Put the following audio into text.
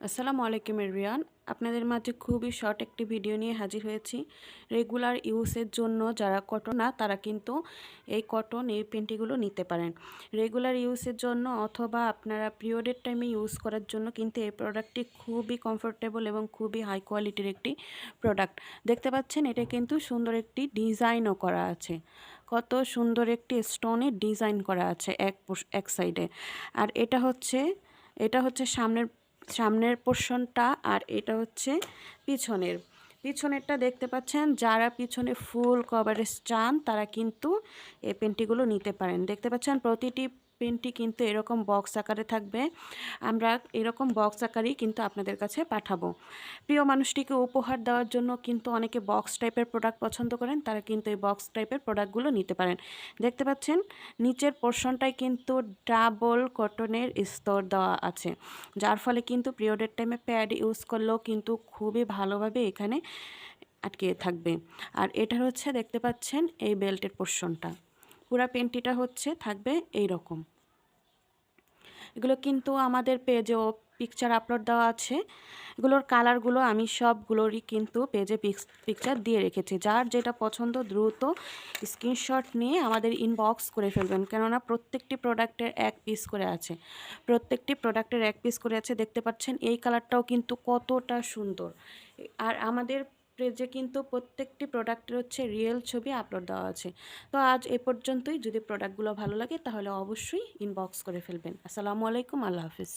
আসসালামু আলাইকুম এভরিওয়ান, আপনাদের মাঝে খুবই শর্ট একটি ভিডিও নিয়ে হাজির হয়েছি। রেগুলার ইউজের জন্য যারা কটন না তারা কিন্তু এই কটন এই পেন্টিগুলো নিতে পারেন। রেগুলার ইউজের জন্য অথবা আপনারা পিরিয়ডের টাইমে ইউজ করার জন্য কিন্তু এই প্রোডাক্টটি খুবই কমফোর্টেবল এবং খুবই হাই কোয়ালিটির একটি প্রোডাক্ট। দেখতে পাচ্ছেন এটা কিন্তু সুন্দর একটি ডিজাইনও করা আছে, কত সুন্দর একটি স্টোনের ডিজাইন করা আছে এক সাইডে। আর এটা হচ্ছে সামনের পোর্শনটা, আর এটা হচ্ছে পিছনেরটা। দেখতে পাচ্ছেন যারা পিছনে ফুল কভারেজ চান তারা কিন্তু এই পেন্টিগুলো নিতে পারেন। দেখতে পাচ্ছেন প্রতিটি পেন্টি কিন্তু এরকম বক্স আকারে থাকবে। আমরা এরকম বক্স আকারেই কিন্তু আপনাদের কাছে পাঠাবো। প্রিয় মানুষটিকে উপহার দেওয়ার জন্য কিন্তু অনেকে বক্স টাইপের প্রোডাক্ট পছন্দ করেন, তারা কিন্তু এই বক্স টাইপের প্রোডাক্টগুলো নিতে পারেন। দেখতে পাচ্ছেন নিচের পোর্শনটায় কিন্তু ডাবল কটনের স্তর দেওয়া আছে, যার ফলে কিন্তু পিরিয়ডের টাইমে প্যাড ইউজ করলেও কিন্তু খুবই ভালোভাবে এখানে আটকে থাকবে। আর এটা হচ্ছে দেখতে পাচ্ছেন এই বেল্টের পোর্শনটা, পুরা পেন্টিটা হচ্ছে থাকবে এই রকম। এগুলো কিন্তু আমাদের পেজেও পিকচার আপলোড দেওয়া আছে। এগুলোর কালারগুলো আমি সবগুলোরই কিন্তু পেজে পিকচার দিয়ে রেখেছি। যার যেটা পছন্দ দ্রুত স্ক্রিনশট নিয়ে আমাদের ইনবক্স করে ফেলবেন, কেননা প্রত্যেকটি প্রোডাক্টের এক পিস করে আছে। দেখতে পাচ্ছেন এই কালারটাও কিন্তু কতটা সুন্দর। আর আমাদের পেজে কিন্তু প্রত্যেকটি প্রোডাক্টের হচ্ছে রিয়েল ছবি আপলোড দেওয়া আছে। তো আজ এ পর্যন্তই। যদি প্রোডাক্টগুলো ভালো লাগে তাহলে অবশ্যই ইনবক্স করে ফেলবেন। আসসালামু আলাইকুম, আল্লাহ হাফিজ।